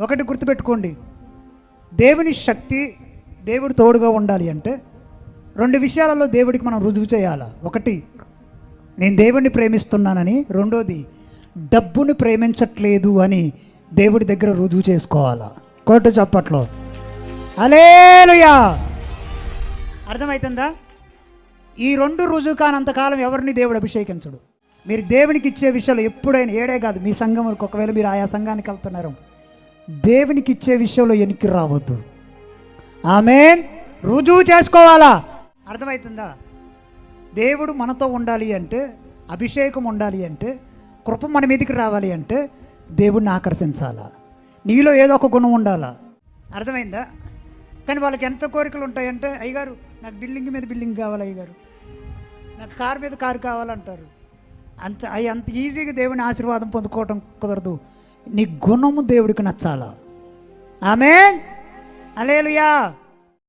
ఒకటి గుర్తుపెట్టుకోండి, దేవుని శక్తి, దేవుడు తోడుగా ఉండాలి అంటే రెండు విషయాలలో దేవుడికి మనం రుజువు చేయాలి. ఒకటి, నేను దేవుడిని ప్రేమిస్తున్నానని. రెండోది, డబ్బుని ప్రేమించట్లేదు అని దేవుడి దగ్గర రుజువు చేసుకోవాలా. కోట చప్పట్లో హల్లెలూయా. అర్థమవుతుందా? ఈ రెండు రుజువు కానంతకాలం ఎవరిని దేవుడు అభిషేకించడు. మీరు దేవునికి ఇచ్చే విషయాలు ఎప్పుడైనా, ఏడే కాదు, మీ సంఘం వరకు ఒకవేళ మీరు ఆయా సంఘానికి వెళ్తున్నారు, దేవునికి ఇచ్చే విషయంలో వెనక్కి రావద్దు. ఆమేన్. రుజువు చేసుకోవాలా. అర్థమవుతుందా? దేవుడు మనతో ఉండాలి అంటే, అభిషేకం ఉండాలి అంటే, కృప మన మీదకి రావాలి అంటే దేవుడిని ఆకర్షించాలా. నీలో ఏదో ఒక గుణం ఉండాలా. అర్థమైందా? కానీ వాళ్ళకి ఎంత కోరికలు ఉంటాయంటే, అయ్యగారు నాకు బిల్డింగ్ మీద బిల్డింగ్ కావాలి, అయ్యగారు నాకు కారు మీద కారు కావాలంటారు. అంత ఈజీగా దేవుని ఆశీర్వాదం పొందుకోవటం కుదరదు. నీ గుణము దేవుడికి నచ్చాలా. ఆమేన్. హల్లెలూయా.